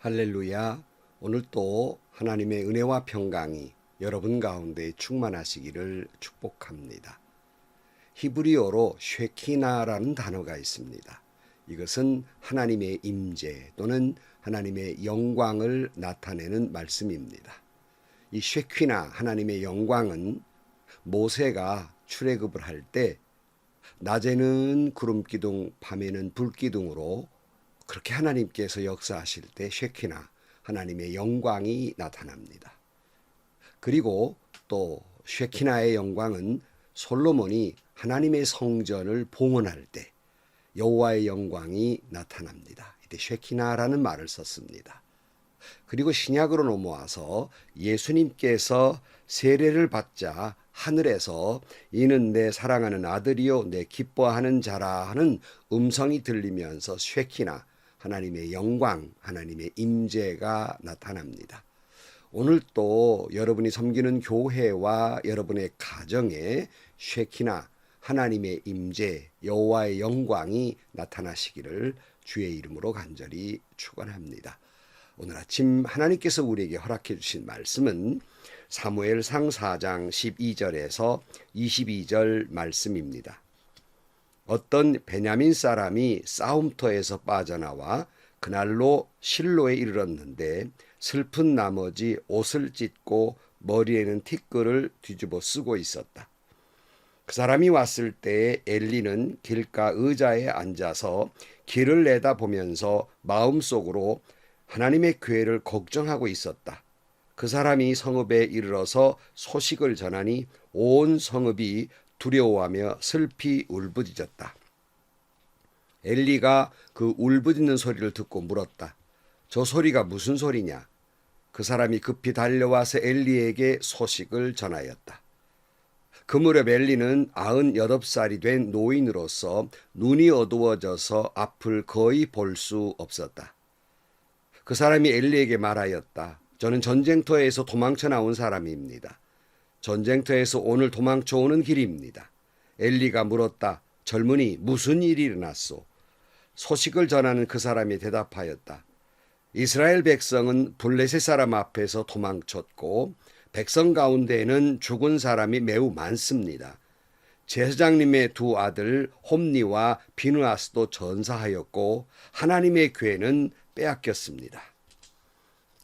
할렐루야. 오늘 또 하나님의 은혜와 평강이 여러분 가운데 충만하시기를 축복합니다. 히브리어로 쉐키나라는 단어가 있습니다. 이것은 하나님의 임재 또는 하나님의 영광을 나타내는 말씀입니다. 이 쉐키나 하나님의 영광은 모세가 출애굽을 할 때 낮에는 구름기둥, 밤에는 불기둥으로 그렇게 하나님께서 역사하실 때 쉐키나 하나님의 영광이 나타납니다. 그리고 또 쉐키나의 영광은 솔로몬이 하나님의 성전을 봉헌할 때 여호와의 영광이 나타납니다. 이때 쉐키나라는 말을 썼습니다. 그리고 신약으로 넘어와서 예수님께서 세례를 받자 하늘에서 이는 내 사랑하는 아들이요 내 기뻐하는 자라 하는 음성이 들리면서 쉐키나 하나님의 영광, 하나님의 임재가 나타납니다. 오늘 또 여러분이 섬기는 교회와 여러분의 가정에 쉐키나 하나님의 임재, 여호와의 영광이 나타나시기를 주의 이름으로 간절히 축원합니다. 오늘 아침 하나님께서 우리에게 허락해 주신 말씀은 사무엘상 4장 12절에서 22절 말씀입니다. 어떤 베냐민 사람이 싸움터에서 빠져나와 그날로 실로에 이르렀는데 슬픈 나머지 옷을 찢고 머리에는 티끌을 뒤집어 쓰고 있었다. 그 사람이 왔을 때에 엘리는 길가 의자에 앉아서 길을 내다보면서 마음속으로 하나님의 교회를 걱정하고 있었다. 그 사람이 성읍에 이르러서 소식을 전하니 온 성읍이 두려워하며 슬피 울부짖었다. 엘리가 그 울부짖는 소리를 듣고 물었다. 저 소리가 무슨 소리냐? 그 사람이 급히 달려와서 엘리에게 소식을 전하였다. 그 무렵 엘리는 98살이 된 노인으로서 눈이 어두워져서 앞을 거의 볼 수 없었다. 그 사람이 엘리에게 말하였다. 저는 전쟁터에서 도망쳐 나온 사람입니다. 전쟁터에서 오늘 도망쳐 오는 길입니다. 엘리가 물었다. 젊은이 무슨 일이 일어났소? 소식을 전하는 그 사람이 대답하였다. 이스라엘 백성은 블레셋 사람 앞에서 도망쳤고 백성 가운데에는 죽은 사람이 매우 많습니다. 제사장님의 두 아들 홈니와 비느하스도 전사하였고 하나님의 교회는 빼앗겼습니다.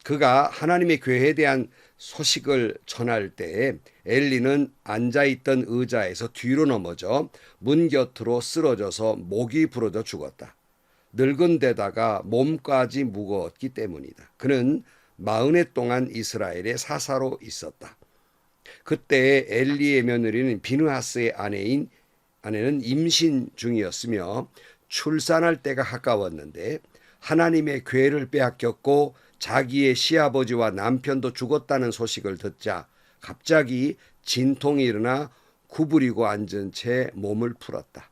그가 하나님의 교회에 대한 소식을 전할 때에 엘리는 앉아있던 의자에서 뒤로 넘어져 문 곁으로 쓰러져서 목이 부러져 죽었다. 늙은 데다가 몸까지 무거웠기 때문이다. 그는 40해 동안 이스라엘에 사사로 있었다. 그때 엘리의 며느리는 비느하스의 아내는 임신 중이었으며 출산할 때가 가까웠는데 하나님의 교회를 빼앗겼고 자기의 시아버지와 남편도 죽었다는 소식을 듣자 갑자기 진통이 일어나 구부리고 앉은 채 몸을 풀었다.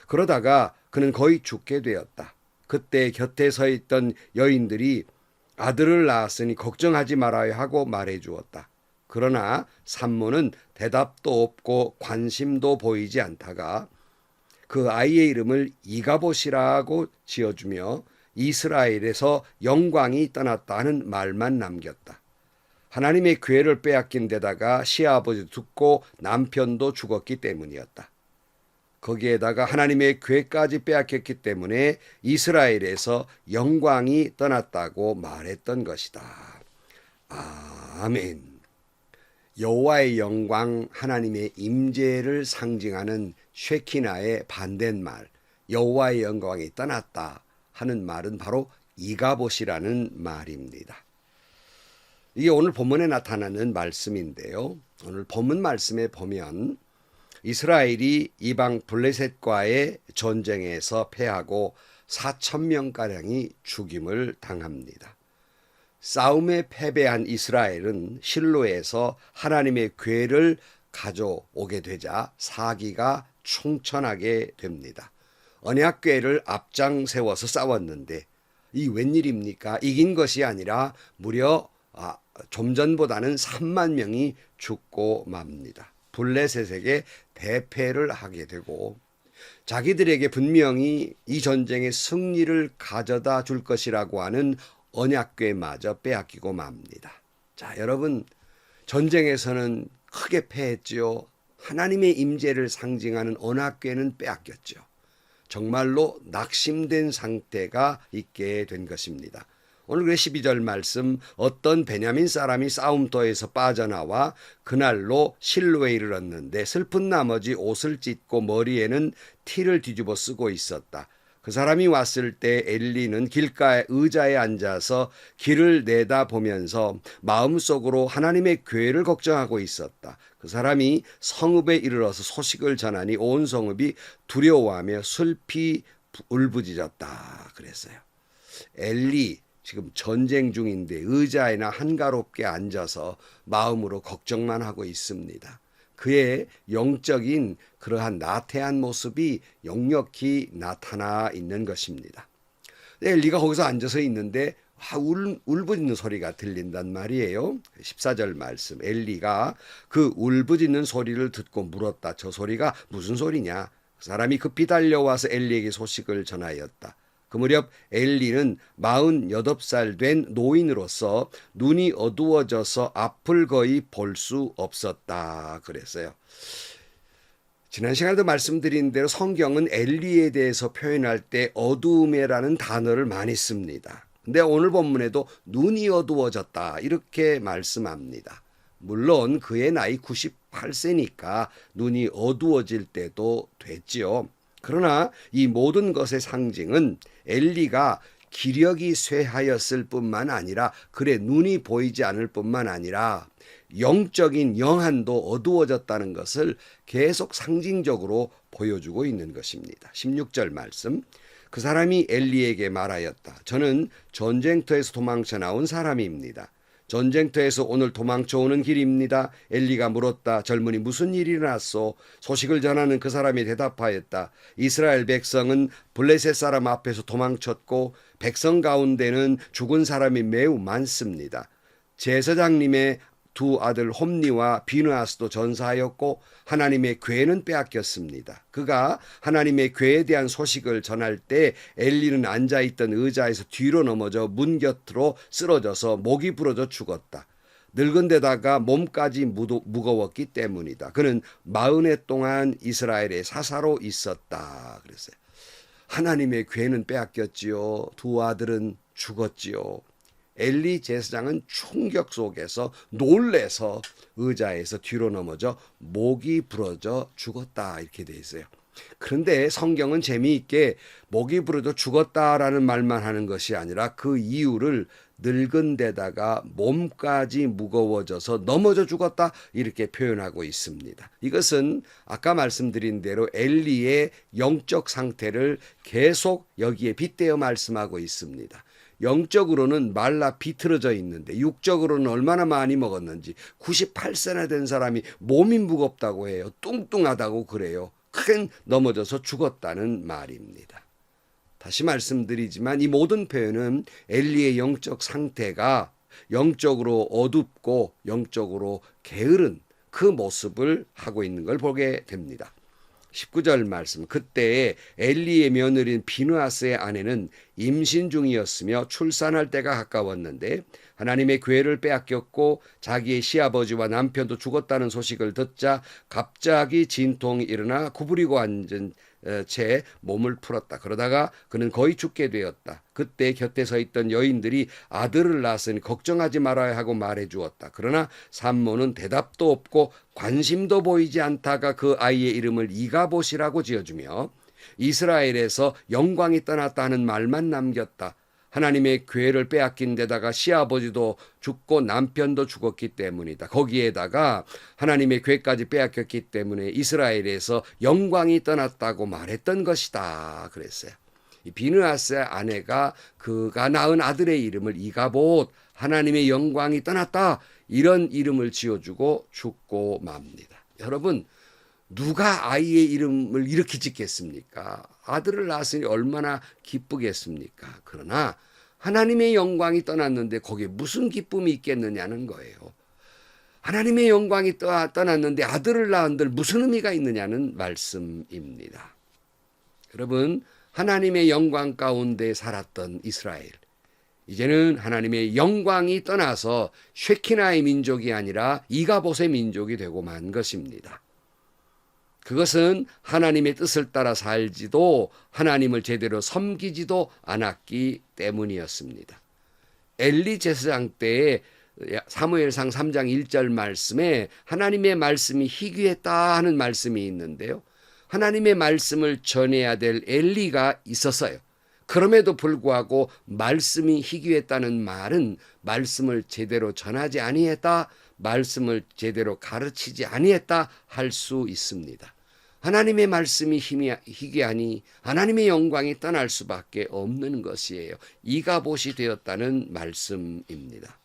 그러다가 그는 거의 죽게 되었다. 그때 곁에 서 있던 여인들이 아들을 낳았으니 걱정하지 말아야 하고 말해 주었다. 그러나 산모는 대답도 없고 관심도 보이지 않다가 그 아이의 이름을 이가봇이라고 지어주며 이스라엘에서 영광이 떠났다 하는 말만 남겼다. 하나님의 교회를 빼앗긴 데다가 시아버지도 죽고 남편도 죽었기 때문이었다. 거기에다가 하나님의 교회까지 빼앗겼기 때문에 이스라엘에서 영광이 떠났다고 말했던 것이다. 아멘. 여호와의 영광, 하나님의 임재를 상징하는 쉐키나의 반대말, 여호와의 영광이 떠났다 하는 말은 바로 이가봇이라는 말입니다. 이게 오늘 본문에 나타나는 말씀인데요. 오늘 본문 말씀에 보면 이스라엘이 이방 블레셋과의 전쟁에서 패하고 4,000명가량이 죽임을 당합니다. 싸움에 패배한 이스라엘은 실로에서 하나님의 교회를 가져오게 되자 사기가 충천하게 됩니다. 언약궤를 앞장 세워서 싸웠는데 이 웬일입니까? 이긴 것이 아니라 무려 좀 전보다는 3만 명이 죽고 맙니다. 블레셋에게 대패를 하게 되고 자기들에게 분명히 이 전쟁의 승리를 가져다 줄 것이라고 하는 언약궤마저 빼앗기고 맙니다. 자, 여러분, 전쟁에서는 크게 패했지요. 하나님의 임재를 상징하는 언약궤는 빼앗겼죠. 정말로 낙심된 상태가 있게 된 것입니다. 오늘 그 12절 말씀, 어떤 베냐민 사람이 싸움터에서 빠져나와 그날로 실로에 이르렀는데 슬픈 나머지 옷을 찢고 머리에는 티를 뒤집어 쓰고 있었다. 그 사람이 왔을 때 엘리는 길가의 의자에 앉아서 길을 내다보면서 마음속으로 하나님의 궤를 걱정하고 있었다. 그 사람이 성읍에 이르러서 소식을 전하니 온 성읍이 두려워하며 슬피 울부짖었다 그랬어요. 엘리 지금 전쟁 중인데 의자에나 한가롭게 앉아서 마음으로 걱정만 하고 있습니다. 그의 영적인 그러한 나태한 모습이 역력히 나타나 있는 것입니다. 엘리가 거기서 앉아서 있는데 울부짖는 소리가 들린단 말이에요. 14절 말씀, 엘리가 그 울부짖는 소리를 듣고 물었다. 저 소리가 무슨 소리냐? 그 사람이 급히 달려와서 엘리에게 소식을 전하였다. 그 무렵 엘리는 48살 된 노인으로서 눈이 어두워져서 앞을 거의 볼 수 없었다 그랬어요. 지난 시간에도 말씀드린 대로 성경은 엘리에 대해서 표현할 때 어두움이라는 단어를 많이 씁니다. 근데 오늘 본문에도 눈이 어두워졌다 이렇게 말씀합니다. 물론 그의 나이 98세니까 눈이 어두워질 때도 됐지요. 그러나 이 모든 것의 상징은 엘리가 기력이 쇠하였을 뿐만 아니라 그의 눈이 보이지 않을 뿐만 아니라 영적인 영안도 어두워졌다는 것을 계속 상징적으로 보여주고 있는 것입니다. 16절 말씀, 그 사람이 엘리에게 말하였다. 저는 전쟁터에서 도망쳐 나온 사람입니다. 전쟁터에서 오늘 도망쳐 오는 길입니다. 엘리가 물었다. 젊은이 무슨 일이 일어났소? 소식을 전하는 그 사람이 대답하였다. 이스라엘 백성은 블레셋 사람 앞에서 도망쳤고 백성 가운데는 죽은 사람이 매우 많습니다. 제사장님의 두 아들 홈니와 비느하스도 전사하였고 하나님의 궤는 빼앗겼습니다. 그가 하나님의 궤에 대한 소식을 전할 때 엘리는 앉아있던 의자에서 뒤로 넘어져 문 곁으로 쓰러져서 목이 부러져 죽었다. 늙은 데다가 몸까지 무거웠기 때문이다. 그는 40해 동안 이스라엘의 사사로 있었다 그랬어요. 하나님의 궤는 빼앗겼지요. 두 아들은 죽었지요. 엘리 제사장은 충격 속에서 놀래서 의자에서 뒤로 넘어져 목이 부러져 죽었다 이렇게 돼 있어요. 그런데 성경은 재미있게 목이 부러져 죽었다라는 말만 하는 것이 아니라 그 이유를 늙은 데다가 몸까지 무거워져서 넘어져 죽었다 이렇게 표현하고 있습니다. 이것은 아까 말씀드린 대로 엘리의 영적 상태를 계속 여기에 빗대어 말씀하고 있습니다. 영적으로는 말라 비틀어져 있는데 육적으로는 얼마나 많이 먹었는지 98세나 된 사람이 몸이 무겁다고 해요. 뚱뚱하다고 그래요. 큰 넘어져서 죽었다는 말입니다. 다시 말씀드리지만 이 모든 표현은 엘리의 영적 상태가 영적으로 어둡고 영적으로 게으른 그 모습을 하고 있는 걸 보게 됩니다. 19절 말씀, 그때에 엘리의 며느리인 비느하스의 아내는 임신 중이었으며 출산할 때가 가까웠는데 하나님의 궤를 빼앗겼고 자기의 시아버지와 남편도 죽었다는 소식을 듣자 갑자기 진통이 일어나 구부리고 앉은 채 몸을 풀었다. 그러다가 그는 거의 죽게 되었다. 그때 곁에 서 있던 여인들이 아들을 낳았으니 걱정하지 말아야 하고 말해 주었다. 그러나 산모는 대답도 없고 관심도 보이지 않다가 그 아이의 이름을 이가봇이라고 지어주며 이스라엘에서 영광이 떠났다 하는 말만 남겼다. 하나님의 궤를 빼앗긴 데다가 시아버지도 죽고 남편도 죽었기 때문이다. 거기에다가 하나님의 궤까지 빼앗겼기 때문에 이스라엘에서 영광이 떠났다고 말했던 것이다 그랬어요. 이 비느하스의 아내가 그가 낳은 아들의 이름을 이가봇, 하나님의 영광이 떠났다 이런 이름을 지어주고 죽고 맙니다. 여러분, 누가 아이의 이름을 이렇게 짓겠습니까? 아들을 낳았으니 얼마나 기쁘겠습니까? 그러나 하나님의 영광이 떠났는데 거기에 무슨 기쁨이 있겠느냐는 거예요. 하나님의 영광이 떠났는데 아들을 낳은들 무슨 의미가 있느냐는 말씀입니다. 여러분, 하나님의 영광 가운데 살았던 이스라엘, 이제는 하나님의 영광이 떠나서 쉐키나의 민족이 아니라 이가봇의 민족이 되고 만 것입니다. 그것은 하나님의 뜻을 따라 살지도 하나님을 제대로 섬기지도 않았기 때문이었습니다. 엘리 제사장 때에 사무엘상 3장 1절 말씀에 하나님의 말씀이 희귀했다 하는 말씀이 있는데요. 하나님의 말씀을 전해야 될 엘리가 있었어요. 그럼에도 불구하고 말씀이 희귀했다는 말은 말씀을 제대로 전하지 아니했다, 말씀을 제대로 가르치지 아니했다 할 수 있습니다. 하나님의 말씀이 희귀하니 하나님의 영광이 떠날 수밖에 없는 것이에요. 이가봇이 되었다는 말씀입니다.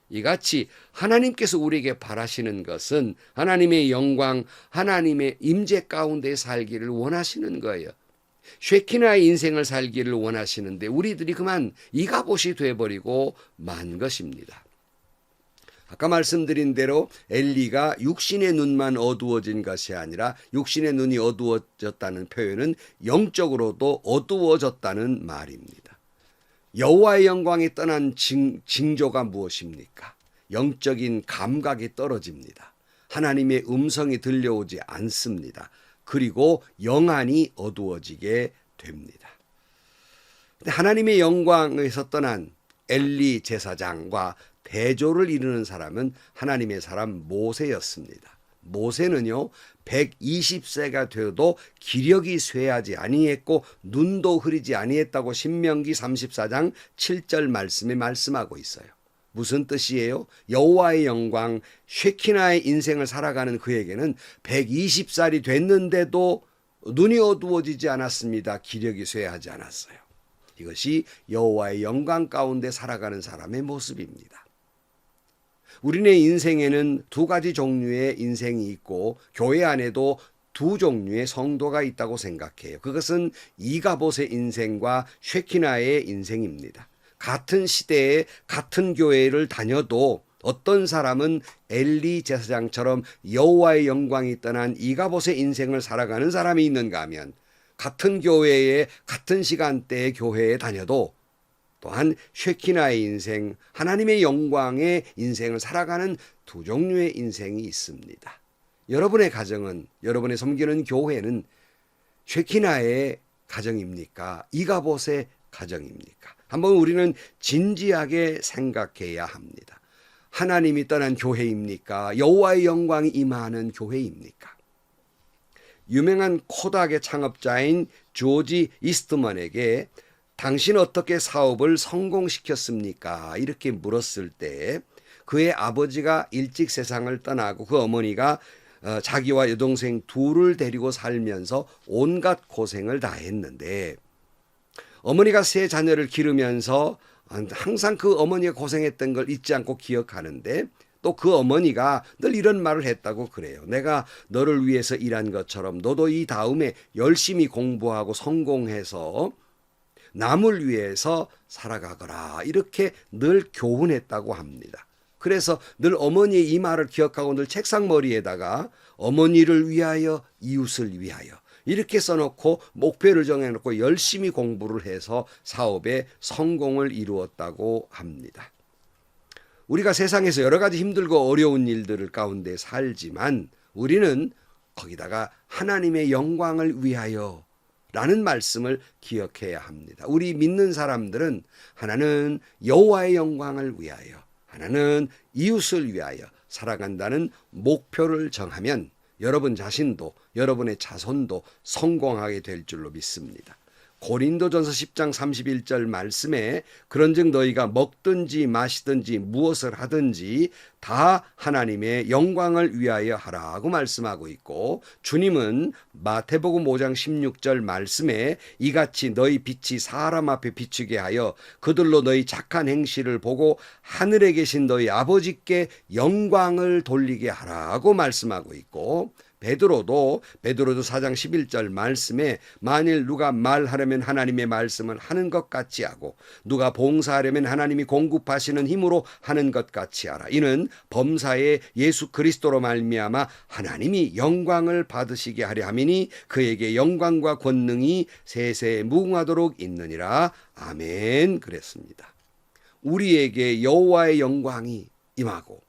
이같이 하나님께서 우리에게 바라시는 것은 하나님의 영광, 하나님의 임재 가운데 살기를 원하시는 거예요. 쉐키나의 인생을 살기를 원하시는데 우리들이 그만 이가봇이 되어버리고 만 것입니다. 아까 말씀드린 대로 엘리가 육신의 눈만 어두워진 것이 아니라 육신의 눈이 어두워졌다는 표현은 영적으로도 어두워졌다는 말입니다. 여호와의 영광이 떠난 징조가 무엇입니까? 영적인 감각이 떨어집니다. 하나님의 음성이 들려오지 않습니다. 그리고 영안이 어두워지게 됩니다. 하나님의 영광에서 떠난 엘리 제사장과 대조를 이루는 사람은 하나님의 사람 모세였습니다. 모세는요 120세가 되어도 기력이 쇠하지 아니했고 눈도 흐리지 아니했다고 신명기 34장 7절 말씀에 말씀하고 있어요. 무슨 뜻이에요? 여호와의 영광 쉐키나의 인생을 살아가는 그에게는 120살이 됐는데도 눈이 어두워지지 않았습니다. 기력이 쇠하지 않았어요. 이것이 여호와의 영광 가운데 살아가는 사람의 모습입니다. 우리네 인생에는 두 가지 종류의 인생이 있고 교회 안에도 두 종류의 성도가 있다고 생각해요. 그것은 이가봇의 인생과 쉐키나의 인생입니다. 같은 시대에 같은 교회를 다녀도 어떤 사람은 엘리 제사장처럼 여호와의 영광이 떠난 이가봇의 인생을 살아가는 사람이 있는가 하면 같은 교회에 같은 시간대에 교회에 다녀도 또한 쉐키나의 인생, 하나님의 영광의 인생을 살아가는 두 종류의 인생이 있습니다. 여러분의 가정은, 여러분의 섬기는 교회는 쉐키나의 가정입니까? 이가봇의 가정입니까? 한번 우리는 진지하게 생각해야 합니다. 하나님이 떠난 교회입니까? 여호와의 영광이 임하는 교회입니까? 유명한 코닥의 창업자인 조지 이스트먼에게 당신 어떻게 사업을 성공시켰습니까? 이렇게 물었을 때 그의 아버지가 일찍 세상을 떠나고 그 어머니가 자기와 여동생 둘을 데리고 살면서 온갖 고생을 다 했는데 어머니가 세 자녀를 기르면서 항상 그 어머니가 고생했던 걸 잊지 않고 기억하는데 또 그 어머니가 늘 이런 말을 했다고 그래요. 내가 너를 위해서 일한 것처럼 너도 이 다음에 열심히 공부하고 성공해서 남을 위해서 살아가거라. 이렇게 늘 교훈했다고 합니다. 그래서 늘 어머니의 이 말을 기억하고 늘 책상머리에다가 어머니를 위하여 이웃을 위하여 이렇게 써놓고 목표를 정해놓고 열심히 공부를 해서 사업에 성공을 이루었다고 합니다. 우리가 세상에서 여러 가지 힘들고 어려운 일들 가운데 살지만 우리는 거기다가 하나님의 영광을 위하여 라는 말씀을 기억해야 합니다. 우리 믿는 사람들은 하나는 여호와의 영광을 위하여, 하나는 이웃을 위하여 살아간다는 목표를 정하면 여러분 자신도 여러분의 자손도 성공하게 될 줄로 믿습니다. 고린도전서 10장 31절 말씀에 그런즉 너희가 먹든지 마시든지 무엇을 하든지 다 하나님의 영광을 위하여 하라고 말씀하고 있고 주님은 마태복음 5장 16절 말씀에 이같이 너희 빛이 사람 앞에 비추게 하여 그들로 너희 착한 행실을 보고 하늘에 계신 너희 아버지께 영광을 돌리게 하라고 말씀하고 있고 베드로도 4장 11절 말씀에 만일 누가 말하려면 하나님의 말씀을 하는 것 같이 하고 누가 봉사하려면 하나님이 공급하시는 힘으로 하는 것 같이 하라. 이는 범사에 예수 그리스도로 말미암아 하나님이 영광을 받으시게 하려 함이니 그에게 영광과 권능이 세세 무궁하도록 있느니라. 아멘. 그랬습니다. 우리에게 여호와의 영광이 임하고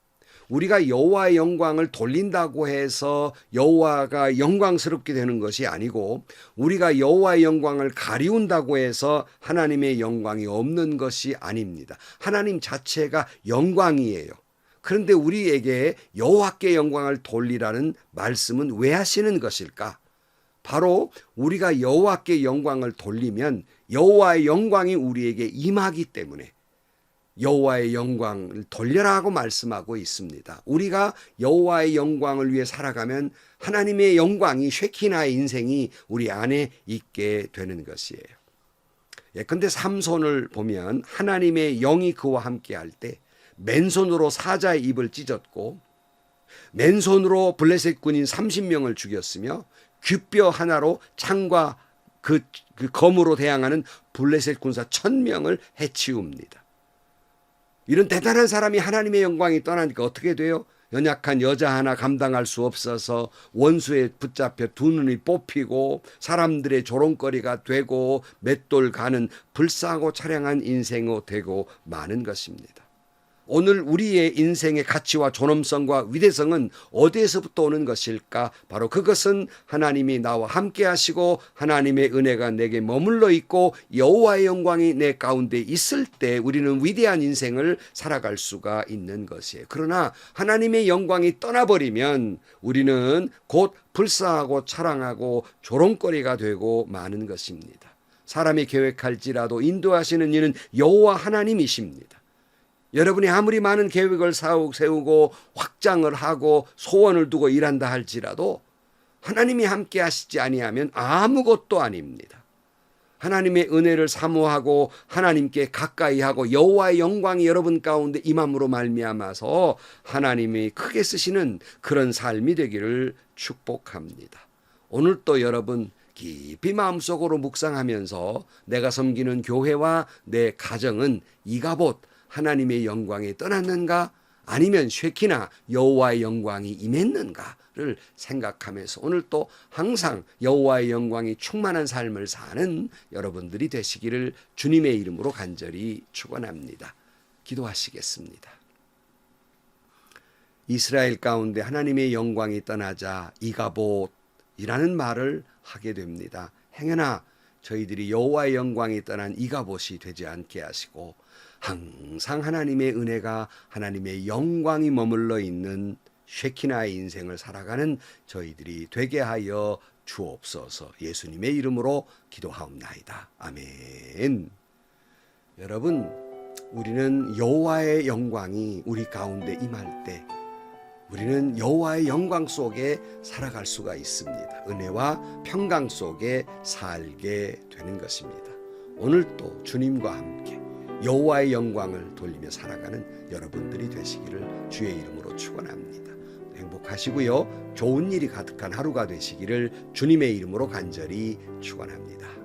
우리가 여호와의 영광을 돌린다고 해서 여호와가 영광스럽게 되는 것이 아니고 우리가 여호와의 영광을 가리운다고 해서 하나님의 영광이 없는 것이 아닙니다. 하나님 자체가 영광이에요. 그런데 우리에게 여호와께 영광을 돌리라는 말씀은 왜 하시는 것일까? 바로 우리가 여호와께 영광을 돌리면 여호와의 영광이 우리에게 임하기 때문에 여호와의 영광을 돌려라고 말씀하고 있습니다. 우리가 여호와의 영광을 위해 살아가면 하나님의 영광이 쉐키나의 인생이 우리 안에 있게 되는 것이에요. 예컨대 삼손을 보면 하나님의 영이 그와 함께 할 때 맨손으로 사자의 입을 찢었고 맨손으로 블레셋 군인 30명을 죽였으며 귓뼈 하나로 창과 그 검으로 대항하는 블레셋 군사 1000명을 해치웁니다. 이런 대단한 사람이 하나님의 영광이 떠나니까 어떻게 돼요? 연약한 여자 하나 감당할 수 없어서 원수에 붙잡혀 두 눈이 뽑히고 사람들의 조롱거리가 되고 맷돌 가는 불쌍하고 처량한 인생이 되고 마는 것입니다. 오늘 우리의 인생의 가치와 존엄성과 위대성은 어디에서부터 오는 것일까? 바로 그것은 하나님이 나와 함께 하시고 하나님의 은혜가 내게 머물러 있고 여호와의 영광이 내 가운데 있을 때 우리는 위대한 인생을 살아갈 수가 있는 것이에요. 그러나 하나님의 영광이 떠나버리면 우리는 곧 불쌍하고 차랑하고 조롱거리가 되고 마는 것입니다. 사람이 계획할지라도 인도하시는 이는 여호와 하나님이십니다. 여러분이 아무리 많은 계획을 세우고 확장을 하고 소원을 두고 일한다 할지라도 하나님이 함께 하시지 아니하면 아무것도 아닙니다. 하나님의 은혜를 사모하고 하나님께 가까이 하고 여호와의 영광이 여러분 가운데 임함으로 말미암아서 하나님이 크게 쓰시는 그런 삶이 되기를 축복합니다. 오늘 또 여러분 깊이 마음속으로 묵상하면서 내가 섬기는 교회와 내 가정은 이가봇 하나님의 영광이 떠났는가 아니면 쉐키나 여호와의 영광이 임했는가를 생각하면서 오늘 또 항상 여호와의 영광이 충만한 삶을 사는 여러분들이 되시기를 주님의 이름으로 간절히 축원합니다. 기도하시겠습니다. 이스라엘 가운데 하나님의 영광이 떠나자 이가봇이라는 말을 하게 됩니다. 행여나 저희들이 여호와의 영광이 떠난 이가봇이 되지 않게 하시고 항상 하나님의 은혜가 하나님의 영광이 머물러 있는 쉐키나의 인생을 살아가는 저희들이 되게 하여 주옵소서. 예수님의 이름으로 기도하옵나이다. 아멘. 여러분, 우리는 여호와의 영광이 우리 가운데 임할 때 우리는 여호와의 영광 속에 살아갈 수가 있습니다. 은혜와 평강 속에 살게 되는 것입니다. 오늘도 주님과 함께 여호와의 영광을 돌리며 살아가는 여러분들이 되시기를 주의 이름으로 축원합니다. 행복하시고요. 좋은 일이 가득한 하루가 되시기를 주님의 이름으로 간절히 축원합니다.